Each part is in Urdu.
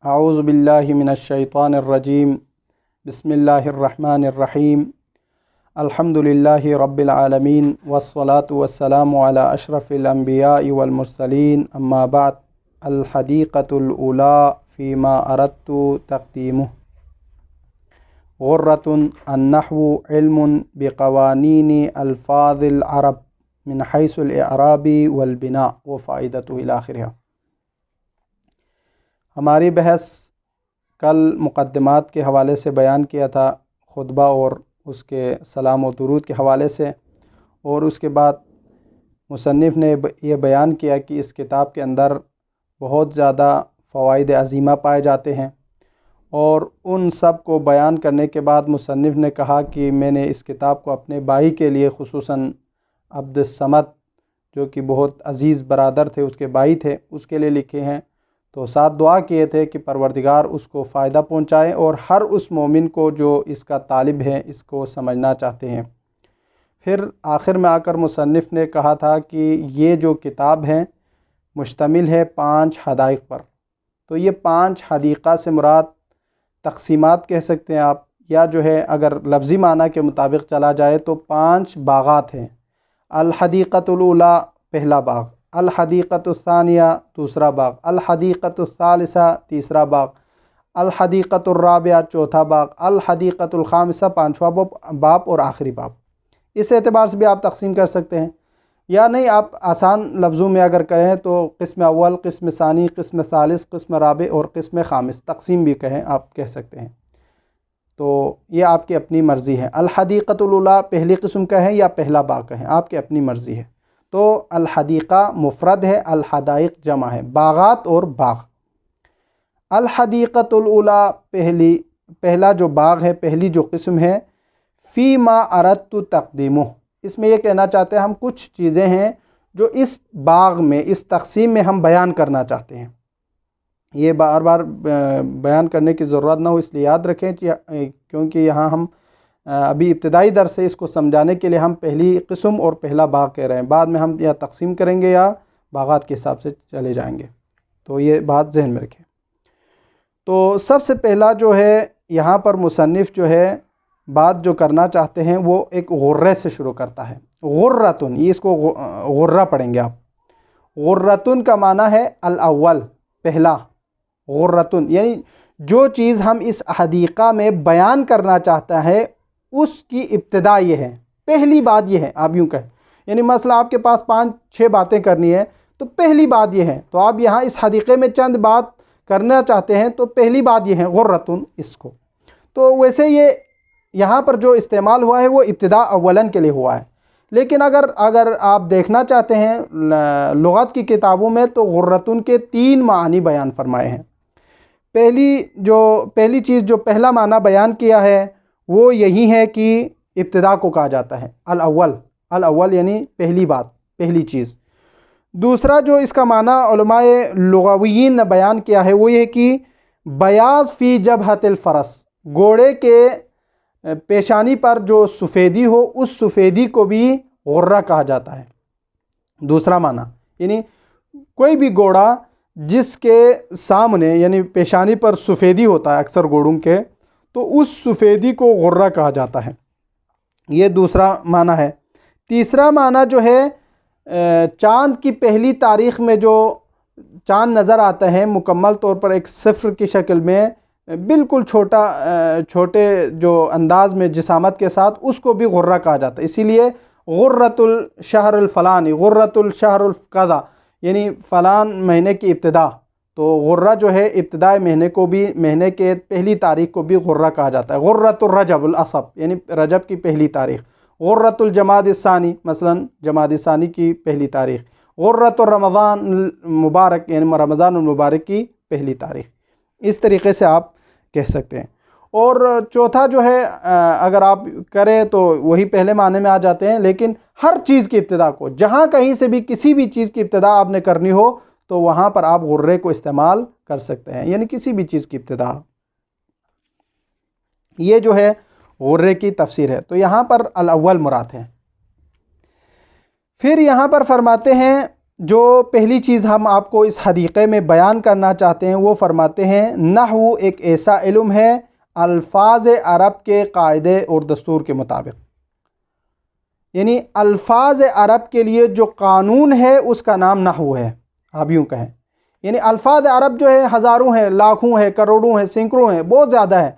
اعوذ باللہ من الشیطان الرجیم بسم اللہ الرحمن الرحیم الحمد للہ رب العالمین والصلاة والسلام علی اشرف الانبیاء والمرسلین اما بعد الحدیقۃ الاولیٰ فیما اردت تقدیمہ غرۃ النحو علم بقوانین الفاظ العرب من حیث الاعراب والبناء وفائدۃ الی آخرہ۔ ہماری بحث کل مقدمات کے حوالے سے بیان کیا تھا، خطبہ اور اس کے سلام و درود کے حوالے سے، اور اس کے بعد مصنف نے یہ بیان کیا کہ اس کتاب کے اندر بہت زیادہ فوائد عظیمہ پائے جاتے ہیں، اور ان سب کو بیان کرنے کے بعد مصنف نے کہا کہ میں نے اس کتاب کو اپنے بھائی کے لیے، خصوصاً عبد الصمد جو کہ بہت عزیز برادر تھے، اس کے بھائی تھے، اس کے لیے لکھے ہیں، تو ساتھ دعا کیے تھے کہ پروردگار اس کو فائدہ پہنچائے اور ہر اس مومن کو جو اس کا طالب ہے اس کو سمجھنا چاہتے ہیں۔ پھر آخر میں آ کر مصنف نے کہا تھا کہ یہ جو کتاب ہے مشتمل ہے 5 حدائق پر، تو یہ 5 حدیقہ سے مراد تقسیمات کہہ سکتے ہیں آپ، یا جو ہے اگر لفظی معنی کے مطابق چلا جائے تو 5 باغات ہیں۔ الحدیقۃ الاولیٰ پہلا باغ، الحدیقۃ الثانیہ دوسرا باغ، الحدیقۃ الثالثہ تیسرا باغ، الحدیقۃ الرابعہ چوتھا باغ، الحدیقۃ الخامسہ پانچواں باب اور آخری باب۔ اس اعتبار سے بھی آپ تقسیم کر سکتے ہیں، یا نہیں آپ آسان لفظوں میں اگر کہیں تو قسم اول، قسم ثانی، قسم ثالث، قسم رابع اور قسم خامس تقسیم بھی کہیں آپ کہہ سکتے ہیں، تو یہ آپ کی اپنی مرضی ہے۔ الحدیقۃ الاولیٰ پہلی قسم کا ہے یا پہلا باغ کہیں، آپ کی اپنی مرضی ہے۔ تو الحدیقہ مفرد ہے، الحدائق جمع ہے، باغات اور باغ۔ الحدیقۃ الاولیٰ پہلا جو باغ ہے، پہلی جو قسم ہے، فی ما اردت تقدیمہ، اس میں یہ کہنا چاہتے ہیں ہم کچھ چیزیں ہیں جو اس باغ میں، اس تقسیم میں ہم بیان کرنا چاہتے ہیں۔ یہ بار بار بیان کرنے کی ضرورت نہ ہو اس لیے یاد رکھیں، کیونکہ یہاں ہم ابھی ابتدائی درس سے اس کو سمجھانے کے لیے ہم پہلی قسم اور پہلا باغ کہہ رہے ہیں، بعد میں ہم یا تقسیم کریں گے یا باغات کے حساب سے چلے جائیں گے، تو یہ بات ذہن میں رکھیں۔ تو سب سے پہلا جو ہے یہاں پر مصنف جو ہے بات جو کرنا چاہتے ہیں وہ ایک غرے سے شروع کرتا ہے۔ غرۃن، یہ اس کو غرہ پڑھیں گے آپ۔ غرۃن کا معنی ہے الاول، پہلا۔ غرۃن یعنی جو چیز ہم اس حدیقہ میں بیان کرنا چاہتا ہے اس کی ابتدا یہ ہے، پہلی بات یہ ہے، آپ یوں کہیں، یعنی مثلا آپ کے پاس 5-6 باتیں کرنی ہے تو پہلی بات یہ ہے، تو آپ یہاں اس حدیقے میں چند بات کرنا چاہتے ہیں تو پہلی بات یہ ہے غرۃن اس کو۔ تو ویسے یہ یہاں پر جو استعمال ہوا ہے وہ ابتدا اولاً کے لیے ہوا ہے، لیکن اگر آپ دیکھنا چاہتے ہیں لغت کی کتابوں میں تو غرۃن کے 3 معنی بیان فرمائے ہیں۔ پہلی چیز جو پہلا معنی بیان کیا ہے وہ یہی ہے کہ ابتدا کو کہا جاتا ہے، الاول یعنی پہلی بات، پہلی چیز۔ دوسرا جو اس کا معنی علماء لغویین نے بیان کیا ہے وہ یہ کہ بیاض فی جبہۃ الفرس، گھوڑے کے پیشانی پر جو سفیدی ہو اس سفیدی کو بھی غرہ کہا جاتا ہے۔ دوسرا معنی یعنی کوئی بھی گھوڑا جس کے سامنے یعنی پیشانی پر سفیدی ہوتا ہے اکثر گھوڑوں کے، تو اس سفیدی کو غرہ کہا جاتا ہے، یہ دوسرا معنی ہے۔ تیسرا معنی جو ہے چاند کی پہلی تاریخ میں جو چاند نظر آتا ہے مکمل طور پر ایک صفر کی شکل میں، بالکل چھوٹے جو انداز میں جسامت کے ساتھ، اس کو بھی غرہ کہا جاتا ہے۔ اسی لیے غرۃ الشہر الفلانی، غرۃ الشہر القضا یعنی فلان مہینے کی ابتدا، تو غرہ جو ہے ابتدائے مہینے کو بھی، مہینے کے پہلی تاریخ کو بھی غرہ کہا جاتا ہے۔ غرۃ الرجب الاصب یعنی رجب کی پہلی تاریخ، غرۃ الجماد الثانی مثلا جماد الثانی کی پہلی تاریخ، غرۃ الرمضان المبارک یعنی رمضان المبارک کی پہلی تاریخ، اس طریقے سے آپ کہہ سکتے ہیں۔ اور چوتھا جو ہے اگر آپ کریں تو وہی پہلے معنی میں آ جاتے ہیں، لیکن ہر چیز کی ابتدا کو، جہاں کہیں سے بھی کسی بھی چیز کی ابتدا آپ نے کرنی ہو تو وہاں پر آپ غرے کو استعمال کر سکتے ہیں، یعنی کسی بھی چیز کی ابتدا۔ یہ جو ہے غرے کی تفسیر ہے، تو یہاں پر الاول مراد ہے۔ پھر یہاں پر فرماتے ہیں جو پہلی چیز ہم آپ کو اس حدیقے میں بیان کرنا چاہتے ہیں وہ فرماتے ہیں نحو ایک ایسا علم ہے الفاظ عرب کے قاعدے اور دستور کے مطابق، یعنی الفاظ عرب کے لیے جو قانون ہے اس کا نام نحو ہے، آپ یوں کہیں، یعنی الفاظ عرب جو ہے ہزاروں ہیں، لاکھوں ہیں، کروڑوں ہیں، سینکڑوں ہیں، بہت زیادہ ہے،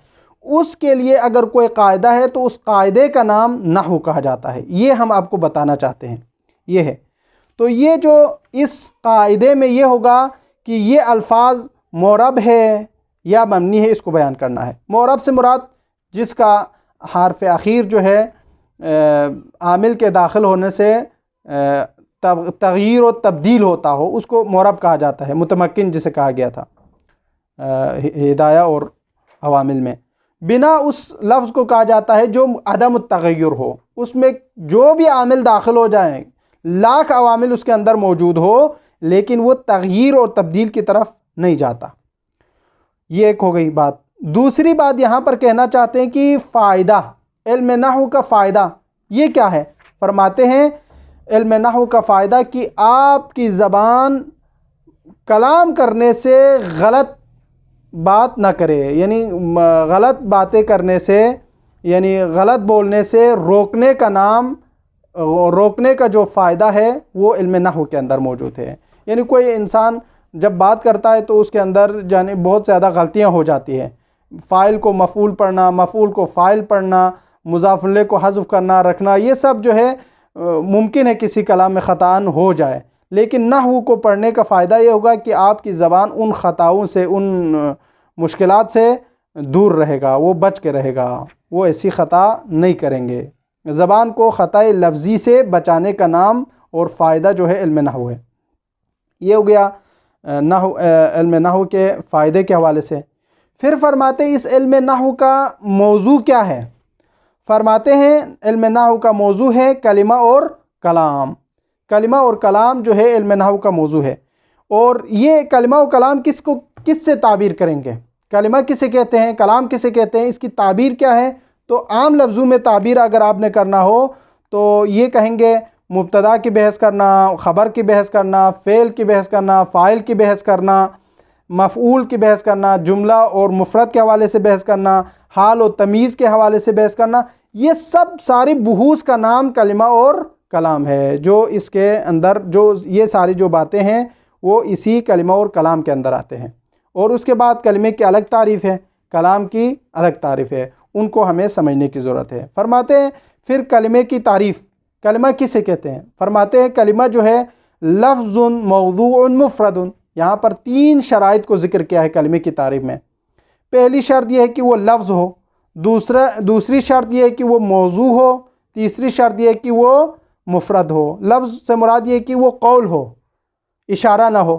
اس کے لیے اگر کوئی قاعدہ ہے تو اس قاعدے کا نام نحو کہا جاتا ہے، یہ ہم آپ کو بتانا چاہتے ہیں، یہ ہے۔ تو یہ جو اس قاعدے میں یہ ہوگا کہ یہ الفاظ معرب ہے یا مبنی ہے، اس کو بیان کرنا ہے۔ معرب سے مراد جس کا حرف اخیر جو ہے عامل کے داخل ہونے سے تغییر و تبدیل ہوتا ہو، اس کو معرب کہا جاتا ہے، متمکن جسے کہا گیا تھا ہدایہ اور عوامل میں۔ بنا اس لفظ کو کہا جاتا ہے جو عدم التغیر ہو، اس میں جو بھی عامل داخل ہو جائیں، لاکھ عوامل اس کے اندر موجود ہو لیکن وہ تغییر اور تبدیل کی طرف نہیں جاتا۔ یہ ایک ہو گئی بات۔ دوسری بات یہاں پر کہنا چاہتے ہیں کہ فائدہ، علم نحو کا فائدہ یہ کیا ہے؟ فرماتے ہیں علم نحو کا فائدہ کہ آپ کی زبان کلام کرنے سے غلط بات نہ کرے، یعنی غلط باتیں کرنے سے، یعنی غلط بولنے سے روکنے کا نام، روکنے کا جو فائدہ ہے وہ علم نحو کے اندر موجود ہے۔ یعنی کوئی انسان جب بات کرتا ہے تو اس کے اندر بہت زیادہ غلطیاں ہو جاتی ہیں، فاعل کو مفعول پڑھنا، مفعول کو فاعل پڑھنا، مضاف الیہ کو حذف کرنا رکھنا، یہ سب جو ہے ممکن ہے کسی کلام میں خطاً ہو جائے، لیکن نحو کو پڑھنے کا فائدہ یہ ہوگا کہ آپ کی زبان ان خطاؤں سے، ان مشکلات سے دور رہے گا، وہ بچ کے رہے گا، وہ ایسی خطا نہیں کریں گے۔ زبان کو خطائے لفظی سے بچانے کا نام اور فائدہ جو ہے علم نحو ہے۔ یہ ہو گیا نحو، علم نحو کے فائدے کے حوالے سے۔ پھر فرماتے ہیں اس علم نحو کا موضوع کیا ہے؟ فرماتے ہیں علم نحو کا موضوع ہے کلمہ اور کلام۔ کلمہ اور کلام جو ہے علم نحو کا موضوع ہے۔ اور یہ کلمہ و کلام کس سے تعبیر کریں گے؟ کلمہ کسے کہتے ہیں، کلام کسے کہتے ہیں، اس کی تعبیر کیا ہے؟ تو عام لفظوں میں تعبیر اگر آپ نے کرنا ہو تو یہ کہیں گے مبتدا کی بحث کرنا، خبر کی بحث کرنا، فعل کی بحث کرنا، فاعل کی بحث کرنا، مفعول کی بحث کرنا، جملہ اور مفرد کے حوالے سے بحث کرنا، حال و تمیز کے حوالے سے بحث کرنا، یہ سب ساری بحوث کا نام کلمہ اور کلام ہے۔ جو اس کے اندر جو یہ ساری جو باتیں ہیں وہ اسی کلمہ اور کلام کے اندر آتے ہیں۔ اور اس کے بعد کلمے کی الگ تعریف ہے، کلام کی الگ تعریف ہے، ان کو ہمیں سمجھنے کی ضرورت ہے۔ فرماتے ہیں پھر کلمے کی تعریف، کلمہ کسے کہتے ہیں؟ فرماتے ہیں کلمہ جو ہے لفظ موضوع مفرد۔ یہاں پر 3 شرائط کو ذکر کیا ہے کلمے کی تعریف میں۔ پہلی شرط یہ ہے کہ وہ لفظ ہو، دوسری شرط یہ ہے کہ وہ موضوع ہو، تیسری شرط یہ ہے کہ وہ مفرد ہو۔ لفظ سے مراد یہ ہے کہ وہ قول ہو، اشارہ نہ ہو۔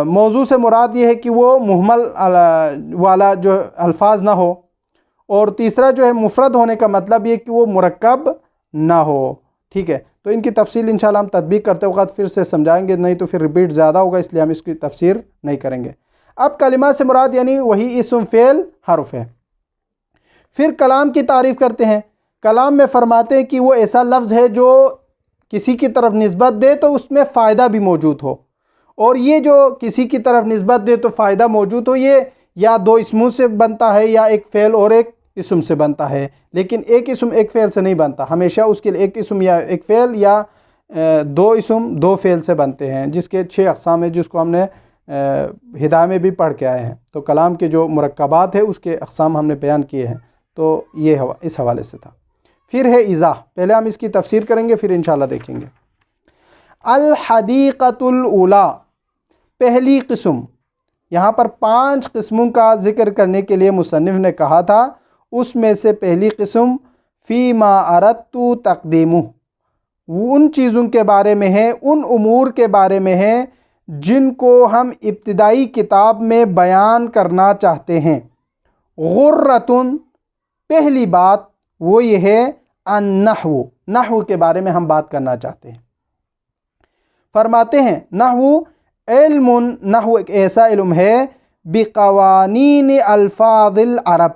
موضوع سے مراد یہ ہے کہ وہ مہمل والا جو الفاظ نہ ہو، اور تیسرا جو ہے مفرد ہونے کا مطلب یہ کہ وہ مرکب نہ ہو۔ ٹھیک ہے، تو ان کی تفصیل انشاءاللہ ہم تطبیق کرتے وقت پھر سے سمجھائیں گے، نہیں تو پھر ریپیٹ زیادہ ہوگا، اس لیے ہم اس کی تفسیر نہیں کریں گے۔ اب کلمہ سے مراد یعنی وہی اسم، فعل، حرف ہے۔ پھر کلام کی تعریف کرتے ہیں۔ کلام میں فرماتے ہیں کہ وہ ایسا لفظ ہے جو کسی کی طرف نسبت دے تو اس میں فائدہ بھی موجود ہو، اور یہ جو کسی کی طرف نسبت دے تو فائدہ موجود ہو، یہ یا 2 اسموں سے بنتا ہے یا ایک فعل اور ایک اسم سے بنتا ہے، لیکن ایک اسم ایک فعل سے نہیں بنتا، ہمیشہ اس کے لیے ایک اسم یا ایک فعل یا 2 اسم 2 فعل سے بنتے ہیں، جس کے 6 اقسام ہیں، جس کو ہم نے ہدایہ میں بھی پڑھ کے آئے ہیں۔ تو کلام کے جو مرکبات ہیں اس کے اقسام ہم نے بیان کیے ہیں، تو یہ اس حوالے سے تھا۔ پھر ہے ایضاح، پہلے ہم اس کی تفسیر کریں گے، پھر انشاءاللہ دیکھیں گے۔ الحدیقۃ الاولی، پہلی قسم۔ یہاں پر 5 قسموں کا ذکر کرنے کے لیے مصنف نے کہا تھا، اس میں سے پہلی قسم فیما اردت تقدیمہ، وہ ان چیزوں کے بارے میں ہے، ان امور کے بارے میں ہے جن کو ہم ابتدائی کتاب میں بیان کرنا چاہتے ہیں۔ غرۃ، پہلی بات وہ یہ ہے النحو، نحو کے بارے میں ہم بات کرنا چاہتے ہیں۔ فرماتے ہیں نحو علم، نحو ایک ایسا علم ہے بقوانین الفاظ العرب،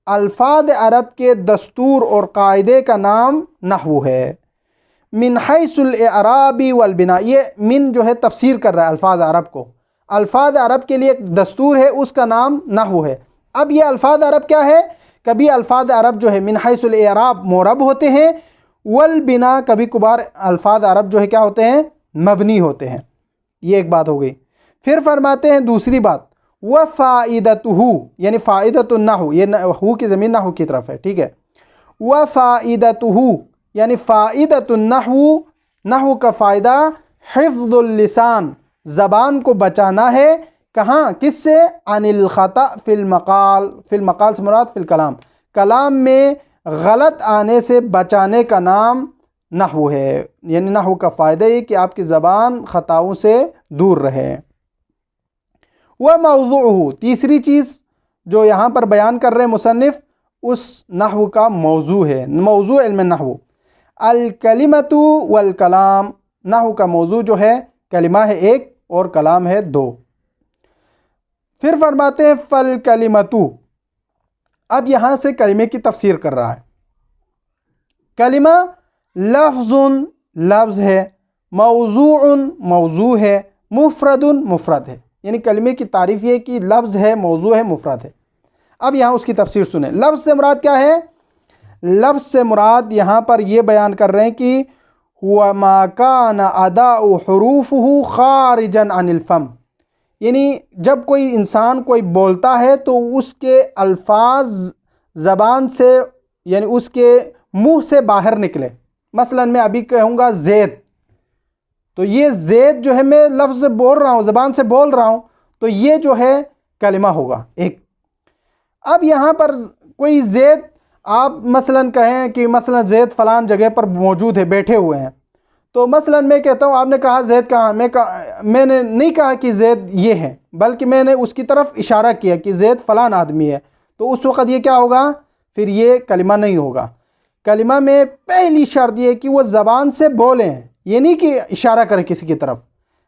الفاظ عرب کے دستور اور قاعدے کا نام نحو ہے۔ من حیث الاعراب والبناء، یہ من جو ہے تفسیر کر رہا ہے الفاظ عرب کو، الفاظ عرب کے لیے ایک دستور ہے، اس کا نام نحو ہے۔ اب یہ الفاظ عرب کیا ہے؟ کبھی الفاظ عرب جو ہے من حیث الاعراب معرب ہوتے ہیں، والبناء کبھی کبھار الفاظ عرب جو ہے کیا ہوتے ہیں؟ مبنی ہوتے ہیں۔ یہ ایک بات ہو گئی۔ پھر فرماتے ہیں دوسری بات، وَفَائِدَتُهُ، یعنی فائدۃ النحو، یہ ہو کی ضمیر نحو کی طرف ہے، ٹھیک ہے۔ وَفَائِدَتُهُ، یعنی فائدۃ النحو، نحو کا فائدہ حفظ اللسان، زبان کو بچانا ہے، کہاں؟ کس سے؟ عن الخطأ فی المقال، فی المقال سے مراد فی الکلام، کلام میں غلط آنے سے بچانے کا نام نحو ہے۔ یعنی نحو کا فائدہ یہ کہ آپ کی زبان خطاؤں سے دور رہے۔ وَمَوْضُعُهُ، تیسری چیز جو یہاں پر بیان کر رہے مصنف، اس نحو کا موضوع ہے، موضوع علم نحو، الکلمۃ والکلام، نحو کا موضوع جو ہے کلمہ ہے ایک اور کلام ہے دو۔ پھر فرماتے ہیں فالکلمۃ، اب یہاں سے کلمے کی تفسیر کر رہا ہے۔ کلمہ لفظ، لفظ ہے، موضوع، موضوع ہے، مفرد، مفرد ہے۔ یعنی کلمے کی تعریف یہ کہ لفظ ہے، موضوع ہے، مفرد ہے۔ اب یہاں اس کی تفسیر سنیں۔ لفظ سے مراد کیا ہے؟ لفظ سے مراد یہاں پر یہ بیان کر رہے ہیں کہ هو ما كان اداء حروفه خارجا عن الفم، یعنی جب کوئی انسان کوئی بولتا ہے تو اس کے الفاظ زبان سے، یعنی اس کے منہ سے باہر نکلے۔ مثلا میں ابھی کہوں گا زید، تو یہ زید جو ہے میں لفظ بول رہا ہوں، زبان سے بول رہا ہوں، تو یہ جو ہے کلمہ ہوگا ایک۔ اب یہاں پر کوئی زید، آپ مثلا کہیں کہ مثلا زید فلان جگہ پر موجود ہے، بیٹھے ہوئے ہیں، تو مثلا میں کہتا ہوں، آپ نے کہا زید کہاں؟ میں نے نہیں کہا کہ زید یہ ہے، بلکہ میں نے اس کی طرف اشارہ کیا کہ زید فلان آدمی ہے، تو اس وقت یہ کیا ہوگا؟ پھر یہ کلمہ نہیں ہوگا۔ کلمہ میں پہلی شرط یہ کہ وہ زبان سے بولیں، یہ نہیں کہ اشارہ کریں کسی کی طرف۔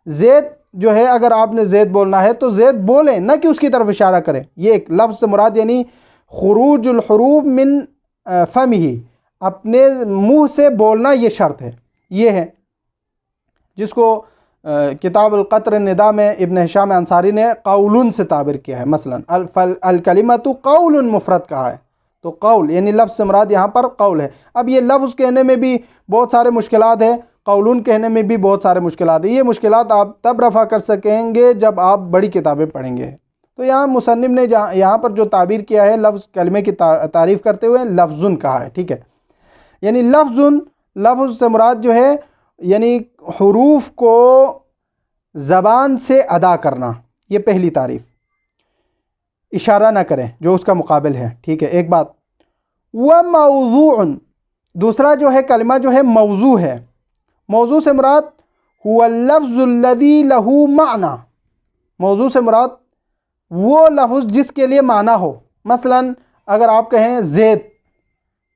زید جو ہے اگر آپ نے زید بولنا ہے تو زید بولیں، نہ کہ اس کی طرف اشارہ کریں۔ یہ ایک لفظ سے مراد یعنی خروج الحروف من فمہ، اپنے منہ سے بولنا، یہ شرط ہے، یہ ہے جس کو کتاب القطر النداء میں ابن ہشام انصاری نے قول سے تعبیر کیا ہے۔ مثلا الکلمۃ قول مفرد کہا ہے، تو قول یعنی لفظ سے مراد یہاں پر قول ہے۔ اب یہ لفظ کہنے میں بھی بہت سارے مشکلات ہیں، قولون کہنے میں بھی بہت سارے مشکلات ہیں۔ یہ مشکلات آپ تب رفع کر سکیں گے جب آپ بڑی کتابیں پڑھیں گے۔ تو یہاں مصنف نے یہاں پر جو تعبیر کیا ہے لفظ کلمے کی تعریف کرتے ہوئے لفظن کہا ہے، ٹھیک ہے۔ یعنی لفظ سے مراد جو ہے یعنی حروف کو زبان سے ادا کرنا، یہ پہلی تعریف، اشارہ نہ کریں جو اس کا مقابل ہے، ٹھیک ہے، ایک بات۔ وَمَوْضُوعٌ، دوسرا جو ہے کلمہ جو ہے موضوع ہے۔ موضوع سے مراد هو اللفظ الذي له معنی، موضوع سے مراد وہ لفظ جس کے لیے معنی ہو۔ مثلا اگر آپ کہیں زید،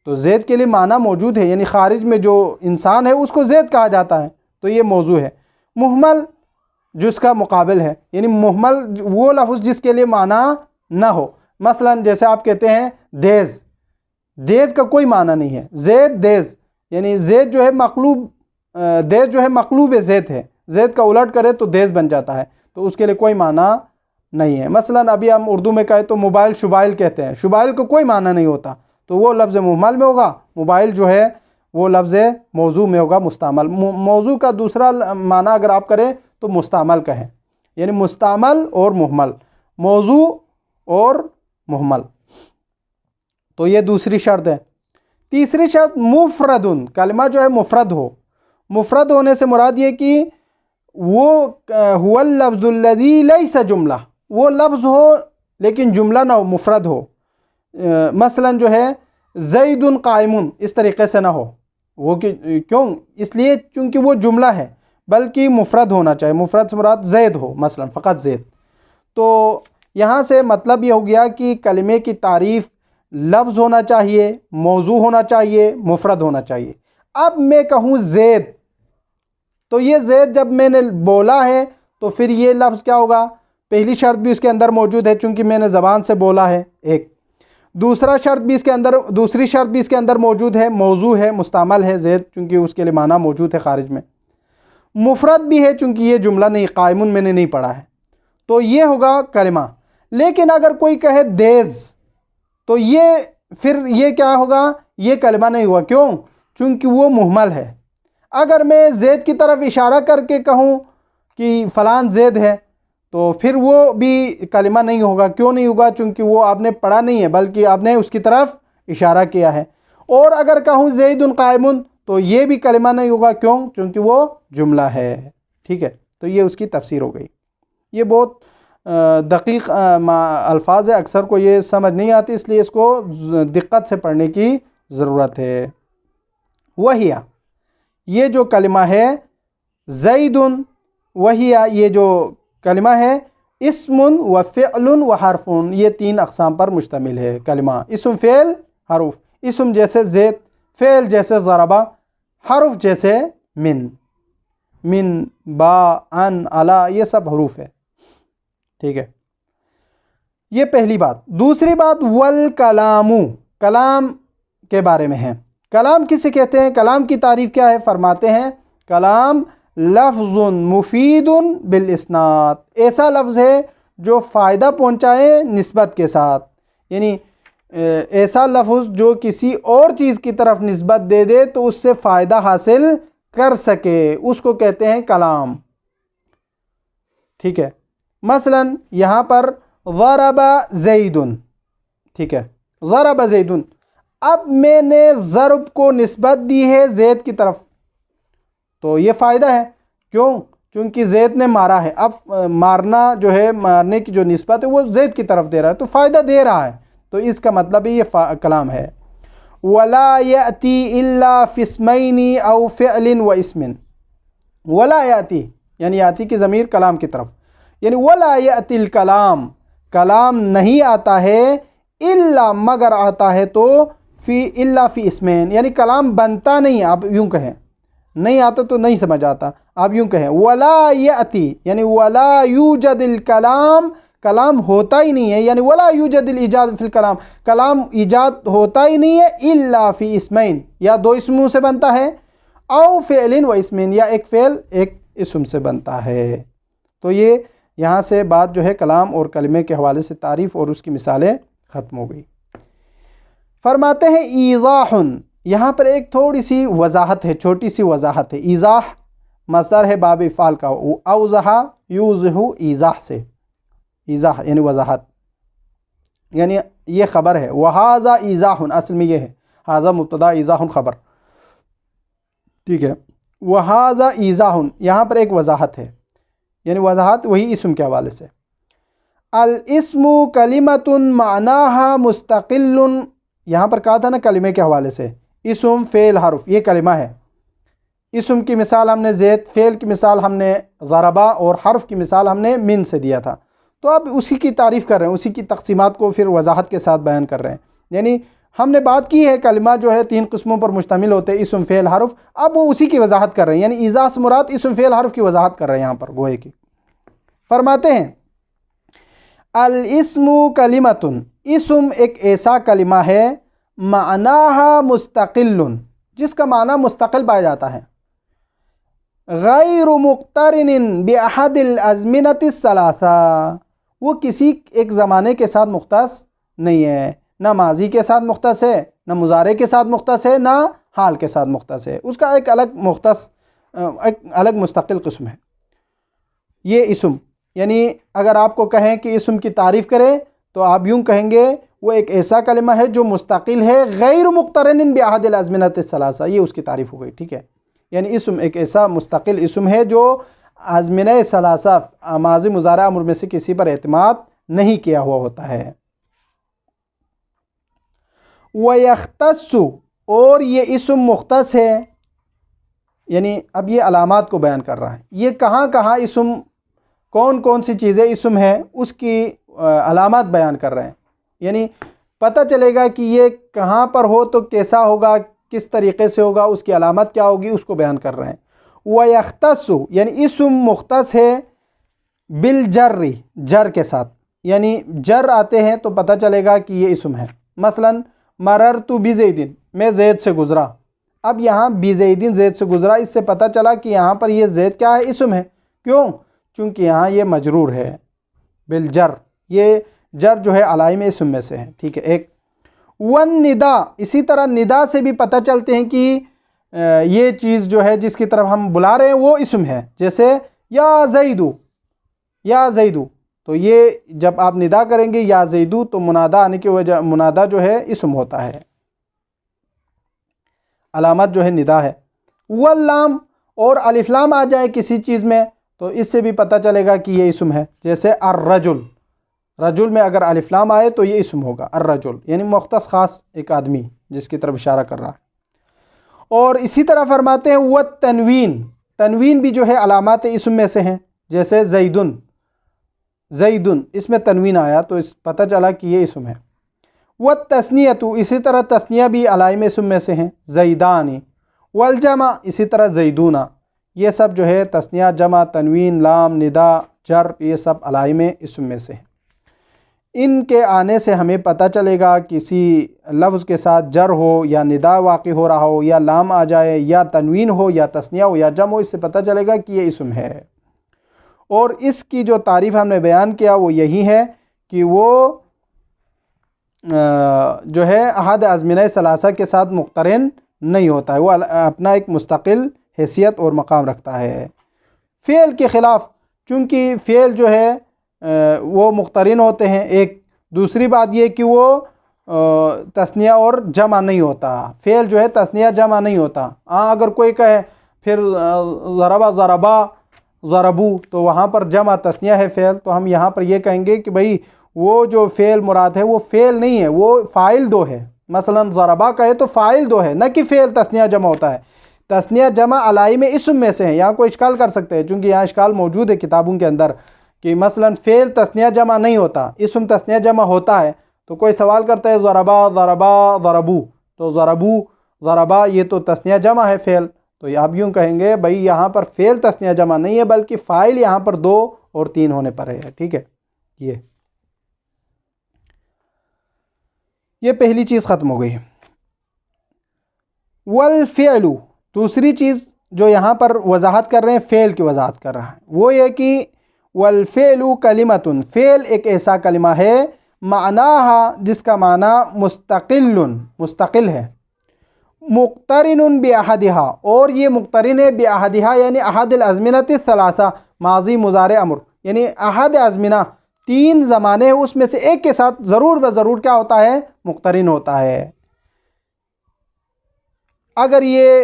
تو زید کے لیے معنی موجود ہے، یعنی خارج میں جو انسان ہے اس کو زید کہا جاتا ہے، تو یہ موضوع ہے۔ مہمل جس کا مقابل ہے، یعنی مہمل وہ لفظ جس کے لیے معنی نہ ہو۔ مثلا جیسے آپ کہتے ہیں دیز، دیز کا کوئی معنی نہیں ہے، زید دیز، یعنی زید جو ہے مقلوب، دیز جو ہے مقلوب زید ہے، زید کا الٹ کرے تو دیز بن جاتا ہے، تو اس کے لیے کوئی معنی نہیں ہے۔ مثلا ابھی ہم اردو میں کہیں تو موبائل شبائل کہتے ہیں، شبائل کو کوئی معنی نہیں ہوتا، تو وہ لفظ مہمل میں ہوگا، موبائل جو ہے وہ لفظ موضوع میں ہوگا، مستعمل۔ موضوع کا دوسرا معنی اگر آپ کریں تو مستعمل کہیں، یعنی مستعمل اور مہمل، موضوع اور مہمل، تو یہ دوسری شرط ہے۔ تیسری شرط مفرد، کلمہ جو ہے مفرد ہو۔ مفرد ہونے سے مراد یہ کہ وہ هو اللفظ الذي ليس جملہ، وہ لفظ ہو لیکن جملہ نہ ہو، مفرد ہو۔ مثلا جو ہے زید قائم، اس طریقے سے نہ ہو، وہ کیوں؟ اس لیے چونکہ وہ جملہ ہے، بلکہ مفرد ہونا چاہیے، مفرد سے مراد زید ہو، مثلا فقط زید۔ تو یہاں سے مطلب یہ ہو گیا کہ کلمے کی تعریف لفظ ہونا چاہیے، موضوع ہونا چاہیے، مفرد ہونا چاہیے۔ اب میں کہوں زید، تو یہ زید جب میں نے بولا ہے تو پھر یہ لفظ کیا ہوگا؟ پہلی شرط بھی اس کے اندر موجود ہے چونکہ میں نے زبان سے بولا ہے، ایک۔ دوسری شرط بھی اس کے اندر موجود ہے، موضوع ہے، مستعمل ہے زید، چونکہ اس کے لیے معنی موجود ہے خارج میں، مفرد بھی ہے چونکہ یہ جملہ نہیں قائمن میں نے نہیں پڑھا ہے، تو یہ ہوگا کلمہ۔ لیکن اگر کوئی کہے دیز تو پھر یہ کیا ہوگا؟ یہ کلمہ نہیں ہوا، کیوں؟ چونکہ وہ مہمل ہے۔ اگر میں زید کی طرف اشارہ کر کے کہوں کہ فلان زید ہے تو پھر وہ بھی کلمہ نہیں ہوگا، کیوں نہیں ہوگا؟ چونکہ وہ آپ نے پڑھا نہیں ہے بلکہ آپ نے اس کی طرف اشارہ کیا ہے۔ اور اگر کہوں زید قائم تو یہ بھی کلمہ نہیں ہوگا، کیوں؟ چونکہ وہ جملہ ہے، ٹھیک ہے؟ تو یہ اس کی تفسیر ہو گئی۔ یہ بہت دقیق الفاظ ہے، اکثر کو یہ سمجھ نہیں آتی، اس لیے اس کو دقت سے پڑھنے کی ضرورت ہے۔ وہیہ، یہ جو کلمہ ہے زید، وہیہ یہ جو کلمہ ہے اسم و فعل و حرف، یہ 3 اقسام پر مشتمل ہے کلمہ۔ اسم، فعل، حرف۔ اسم جیسے زید، فعل جیسے ضربہ، حرف جیسے من، با، ان، علا، یہ سب حروف ہے، ٹھیک ہے؟ یہ پہلی بات۔ دوسری بات والکلام، کلام کے بارے میں ہے۔ کلام کسے کہتے ہیں؟ کلام کی تعریف کیا ہے؟ فرماتے ہیں کلام لفظ مفید بالاسناد، ایسا لفظ ہے جو فائدہ پہنچائے نسبت کے ساتھ، یعنی ایسا لفظ جو کسی اور چیز کی طرف نسبت دے دے تو اس سے فائدہ حاصل کر سکے، اس کو کہتے ہیں کلام، ٹھیک ہے؟ مثلا یہاں پر ضرب زید، ٹھیک ہے؟ ضرب زید، اب میں نے ضرب کو نسبت دی ہے زید کی طرف تو یہ فائدہ ہے، کیوں؟ چونکہ زید نے مارا ہے، اب مارنا جو ہے، مارنے کی جو نسبت ہے وہ زید کی طرف دے رہا ہے تو فائدہ دے رہا ہے، تو اس کا مطلب ہی یہ کلام ہے۔ وَلَا يَأْتِي إِلَّا فِي اسْمَيْنِ أَوْ فِعْلٍ وَاسْمٍ، وَلَا يَأْتِي یعنی یاتی کی ضمیر کلام کی طرف، یعنی وَلَا يَأْتِي الْكَلام، کلام نہیں آتا ہے، إِلَّا مگر آتا ہے تو إِلَّا فِي اسْمَيْن، یعنی کلام بنتا نہیں، آپ یوں کہیں، نہیں آتا تو نہیں سمجھ آتا، آپ یوں کہیں وَلَا يَأْتِي یعنی وَلَا يُوجَدِ الْكَلام، کلام ہوتا ہی نہیں ہے، یعنی وَلَا يُوجَدِ الْإِيجَادُ فِي الْكَلام، کلام ایجاد ہوتا ہی نہیں ہے، إِلَّا فِي اسْمَيْن، یا 2 اسموں سے بنتا ہے، أَوْ فِعْلٍ وَاسْمٍ، یا ایک فعل ایک اسم سے بنتا ہے۔ تو یہ یہاں سے بات جو ہے کلام اور کلمے کے حوالے سے تعریف اور اس کی مثالیں ختم ہو گئی۔ فرماتے ہیں ایضاح، یہاں پر ایک تھوڑی سی وضاحت ہے، چھوٹی سی وضاحت ہے۔ ایضاح مصدر ہے باب افعال کا، اوضح یوضح ایضاح سے، ایضاح یعنی وضاحت، یعنی یہ خبر ہے، وہذا ایضاح، اصل میں یہ ہے، ھذا مبتدا ایضاح خبر، ٹھیک ہے؟ وہذا ایضاح، یہاں پر ایک وضاحت ہے، یعنی وضاحت وہی اسم کے حوالے سے۔ الاسم کلمۃ معناها مستقل، یہاں پر کہا تھا نا کلمے کے حوالے سے، اسم، فعل، حرف، یہ کلمہ ہے۔ اسم کی مثال ہم نے زید، فعل کی مثال ہم نے ضربہ، اور حرف کی مثال ہم نے من سے دیا تھا، تو اب اسی کی تعریف کر رہے ہیں، اسی کی تقسیمات کو پھر وضاحت کے ساتھ بیان کر رہے ہیں۔ یعنی ہم نے بات کی ہے کلمہ جو ہے 3 قسموں پر مشتمل ہوتے ہیں، اسم، فعل، حرف، اب وہ اسی کی وضاحت کر رہے ہیں، یعنی ایضاح سے مراد اسم، فعل، حرف کی وضاحت کر رہے ہیں یہاں پر گوئے کی۔ فرماتے ہیں الاسم کلمۃ، اسم ایک ایسا کلمہ ہے، معناها مستقل، جس کا معنی مستقل پایا جاتا ہے، غیر مقترن باحد الازمنۃ الثلاثہ، وہ کسی ایک زمانے کے ساتھ مختص نہیں ہے، نہ ماضی کے ساتھ مختص ہے، نہ مضارع کے ساتھ مختص ہے، نہ حال کے ساتھ مختص ہے، اس کا ایک الگ مختص، ایک الگ مستقل قسم ہے یہ اسم۔ یعنی اگر آپ کو کہیں کہ اسم کی تعریف کرے تو آپ یوں کہیں گے وہ ایک ایسا کلمہ ہے جو مستقل ہے، غیر مقترن باحد الازمنۃ الثلاثہ، یہ اس کی تعریف ہو گئی، ٹھیک ہے؟ یعنی اسم ایک ایسا مستقل اسم ہے جو ازمنہ ثلاثہ، ماضی، مضارع، امر میں سے کسی پر اعتماد نہیں کیا ہوا ہوتا ہے۔ وَيَخْتَصُّ، اور یہ اسم مختص ہے، یعنی اب یہ علامات کو بیان کر رہا ہے، یہ کہاں کہاں اسم، کون کون سی چیزیں اسم ہیں اس کی علامات بیان کر رہے ہیں، یعنی پتہ چلے گا کہ یہ کہاں پر ہو تو کیسا ہوگا، کس طریقے سے ہوگا، اس کی علامت کیا ہوگی، اس کو بیان کر رہے ہیں۔ وَيَخْتَصُّ یعنی اسم مختص ہے، بالجر، جر کے ساتھ، یعنی جر آتے ہیں تو پتہ چلے گا کہ یہ اسم ہے، مثلا مررتو بزیدن، میں زید سے گزرا. اب یہاں بزیدن زید سے گزرا، اس سے پتہ چلا کہ یہاں پر یہ زید کیا ہے؟ اسم ہے. کیوں؟ چونکہ یہاں یہ مجرور ہے بالجر، یہ جر جو ہے علائم اسم میں سے ہے. ٹھیک ہے. ایک والندا، اسی طرح ندا سے بھی پتہ چلتے ہیں کہ یہ چیز جو ہے جس کی طرف ہم بلا رہے ہیں وہ اسم ہے. جیسے یا زیدو، یا زیدو، تو یہ جب آپ ندا کریں گے یا زیدو تو منادا آنے کی وجہ، منادا جو ہے اسم ہوتا ہے، علامت جو ہے ندا ہے. واللام، اور الف لام آ جائے کسی چیز میں تو اس سے بھی پتہ چلے گا کہ یہ اسم ہے. جیسے الرجل، رجل میں اگر الف لام آئے تو یہ اسم ہوگا الرجل، یعنی مختص خاص ایک آدمی جس کی طرف اشارہ کر رہا ہے. اور اسی طرح فرماتے ہیں والتنوین، تنوین بھی جو ہے علامات اسم میں سے ہیں. جیسے زیدن، زیدن اس میں تنوین آیا تو اس پتہ چلا کہ یہ اسم ہے. والتثنیۃ، اسی طرح تثنیہ بھی علائم اسم میں سے ہیں. زیدانی، والجمع اسی طرح زیدونا، یہ سب جو ہے تثنیہ، جمع، تنوین، لام، ندا، جر، یہ سب علائم اسم میں سے ہیں. ان کے آنے سے ہمیں پتہ چلے گا کسی لفظ کے ساتھ جر ہو یا ندا واقع ہو رہا ہو یا لام آ جائے یا تنوین ہو یا تثنیہ ہو یا جمع ہو، اس سے پتہ چلے گا کہ یہ اسم ہے. اور اس کی جو تعریف ہم نے بیان کیا وہ یہی ہے کہ وہ جو ہے احد ازمنہ ثلاثہ کے ساتھ مقترن نہیں ہوتا ہے، وہ اپنا ایک مستقل حیثیت اور مقام رکھتا ہے. فعل کے خلاف، چونکہ فعل جو ہے وہ مقترن ہوتے ہیں. ایک دوسری بات یہ کہ وہ تثنیہ اور جمع نہیں ہوتا، فعل جو ہے تثنیہ جمع نہیں ہوتا. اگر کوئی کہے پھر ضربا ضربا ضربو تو وہاں پر جمع تثنیہ ہے فعل، تو ہم یہاں پر یہ کہیں گے کہ بھئی وہ جو فعل مراد ہے وہ فعل نہیں ہے، وہ فاعل دو ہے. مثلا ضربا کہے تو فاعل دو ہے، نہ کہ فعل تثنیہ جمع ہوتا ہے. تثنیہ جمع علائم اسم میں سے ہیں. یہاں کوئی اشکال کر سکتے ہیں، چونکہ یہاں اشکال موجود ہے کتابوں کے اندر کہ مثلا فعل تثنیہ جمع نہیں ہوتا، اسم تثنیہ جمع ہوتا ہے. تو کوئی سوال کرتا ہے ضربا ضربا ضربو، تو ضربو ضربا یہ تو تثنیہ جمع ہے فعل. تو آپ یوں کہیں گے بھئی یہاں پر فعل تثنیہ جمع نہیں ہے بلکہ فاعل یہاں پر 2 اور 3 ہونے پر ہے. ٹھیک ہے. یہ پہلی چیز ختم ہو گئی. والفعل، دوسری چیز جو یہاں پر وضاحت کر رہے ہیں، فعل کی وضاحت کر رہا ہے، وہ یہ کہ والفعل کلمۃ، فعل ایک ایسا کلمہ ہے معناہا جس کا معنی مستقل ہے، مقترن باحدہا، اور یہ مقترن ہے باحدہا یعنی احد الازمنۃ الثلاثہ، ماضی مضارع امر، یعنی احد ازمنہ 3 زمانے ہیں اس میں سے ایک کے ساتھ ضرور بضرور کیا ہوتا ہے؟ مقترن ہوتا ہے. اگر یہ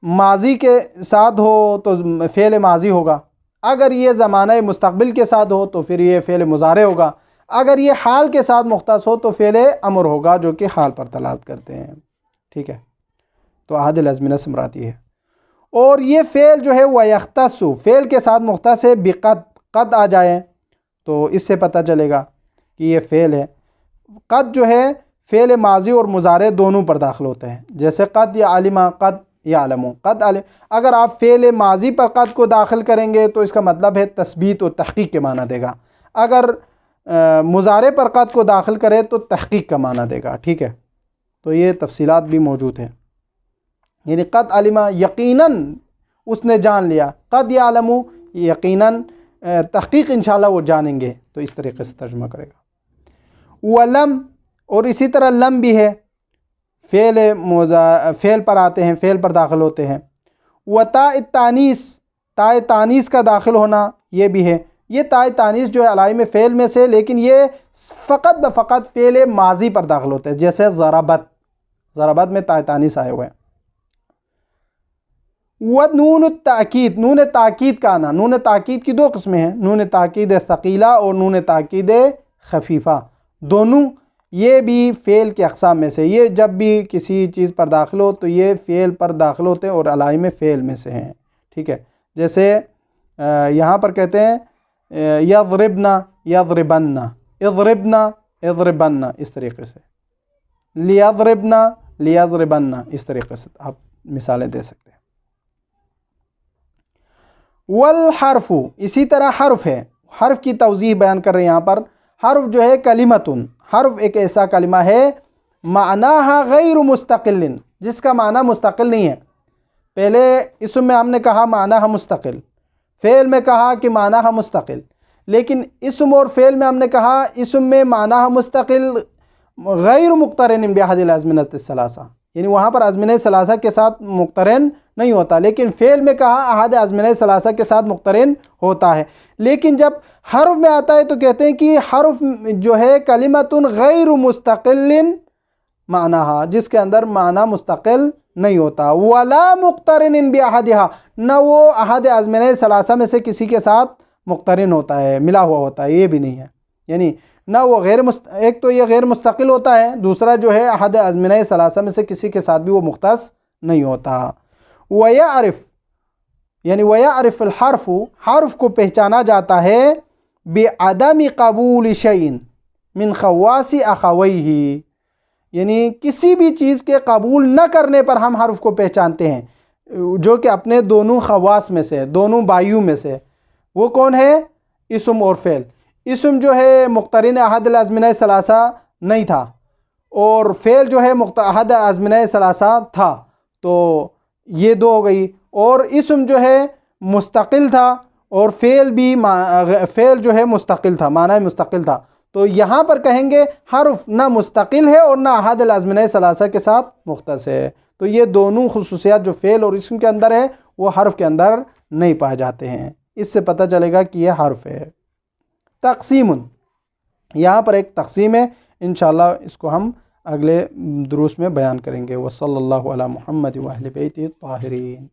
ماضی کے ساتھ ہو تو فعل ماضی ہوگا، اگر یہ زمانہ مستقبل کے ساتھ ہو تو پھر یہ فعل مضارع ہوگا، اگر یہ حال کے ساتھ مختص ہو تو فعل امر ہوگا جو کہ حال پر دلالت کرتے ہیں. ٹھیک ہے. تو احد الازمنہ سے مراد یہ ہے. اور یہ فعل جو ہے وہ یختص، فعل کے ساتھ مختص ہے بقد، قد آ جائے تو اس سے پتہ چلے گا کہ یہ فعل ہے. قد جو ہے فعل ماضی اور مضارع دونوں پر داخل ہوتے ہیں. جیسے قد یا علمہ، قد یعلمو، قد علم. اگر آپ فعل ماضی پر قد کو داخل کریں گے تو اس کا مطلب ہے تثبیت و تحقیق کے معنی دے گا. اگر مضارع پر قد کو داخل کرے تو تحقیق کا معنی دے گا. ٹھیک ہے. تو یہ تفصیلات بھی موجود ہیں. یعنی قد علمہ یقیناً اس نے جان لیا، قد یعلمو یقیناً تحقیق انشاءاللہ وہ جانیں گے. تو اس طریقے سے ترجمہ کرے گا. ولم، اور اسی طرح لم بھی ہے، فعل پر آتے ہیں، فعل پر داخل ہوتے ہیں. وتاء التانیث، تاء تانیث کا داخل ہونا یہ بھی ہے. یہ تاء تانیث جو ہے علائم فعل میں سے، لیکن یہ فقط بفقط فعل ماضی پر داخل ہوتے ہیں. جیسے ضربت، ضربت میں تاء تانیث آئے ہوئے ہیں. ونون التاکید، نون تاکید کا آنا. نون تاکید کی 2 قسمیں ہیں، نون تاکید ثقیلہ اور نون تاکید خفیفہ. دونوں یہ بھی فعل کے اقسام میں سے. یہ جب بھی کسی چیز پر داخل ہو تو یہ فعل پر داخل ہوتے ہیں اور علائم فعل میں سے ہیں. ٹھیک ہے. جیسے یہاں پر کہتے ہیں یضربنا یضربن، اضربنا اضربن، اس طریقے سے. لیضربنا لیضربن، اس طریقے سے آپ مثالیں دے سکتے ہیں. والحرف، اسی طرح حرف ہے. حرف کی توضیح بیان کر رہے ہیں یہاں پر. حرف جو ہے کلمتن، حرف ایک ایسا کلمہ ہے معناہا غیر مستقل، جس کا معنی مستقل نہیں ہے۔ پہلے اسم میں ہم نے کہا معناہا مستقل، فعل میں کہا کہ معناہا مستقل، لیکن اسم اور فعل میں ہم نے کہا اسم میں معناہا مستقل غیر مقترن بأحد الازمنۃ الثلاثہ، یعنی وہاں پر ازمنہ ثلاثہ کے ساتھ مقترن نہیں ہوتا، لیکن فعل میں کہا احد ازمنہ ثلاثہ کے ساتھ مقترن ہوتا ہے۔ لیکن جب حرف میں آتا ہے تو کہتے ہیں کہ حرف جو ہے کلمۃ غیر مستقل معناہا، جس کے اندر معنی مستقل نہیں ہوتا، ولا مقترن بأحدہا، نہ وہ احد ازمنہ ثلاثہ میں سے کسی کے ساتھ مقترن ہوتا ہے، ملا ہوا ہوتا ہے، یہ بھی نہیں ہے، یعنی نہ وہ ایک تو یہ غیر مستقل ہوتا ہے، دوسرا جو ہے احد ازمنہ ثلاثہ میں سے کسی کے ساتھ بھی وہ مختص نہیں ہوتا۔ وَيَعْرِفُ، یعنی وَيَعْرِفُ الْحَرْفُ، حرف کو پہچانا جاتا ہے بِعَدَمِ قَبُولِ شَيْءٍ مِنْ خَوَّاصِ أَخَوَيْهِ، یعنی کسی بھی چیز کے قبول نہ کرنے پر ہم حرف کو پہچانتے ہیں، جو کہ اپنے دونوں خواص میں سے، دونوں بائیوں میں سے، وہ کون ہے؟ اسم اور فعل۔ اسم جو ہے مقترن احد الازمنہ ثلاثہ نہیں تھا، اور فعل جو ہے احد ازمنہ ثلاثہ تھا، تو یہ دو ہو گئی، اور اسم جو ہے مستقل تھا، اور فعل جو ہے مستقل تھا، معنی مستقل تھا، تو یہاں پر کہیں گے حرف نہ مستقل ہے اور نہ احد الازمنہ ثلاثہ کے ساتھ مختص ہے، تو یہ دونوں خصوصیات جو فعل اور اسم کے اندر ہے وہ حرف کے اندر نہیں پائے جاتے ہیں۔ اس سے پتہ چلے گا کہ یہ حرف ہے۔ تقسیم، یہاں پر ایک تقسیم ہے، انشاءاللہ اس کو ہم اگلے دروس میں بیان کریں گے۔ وصلی اللہ علی محمد و اہل بیتہ الطاہرین۔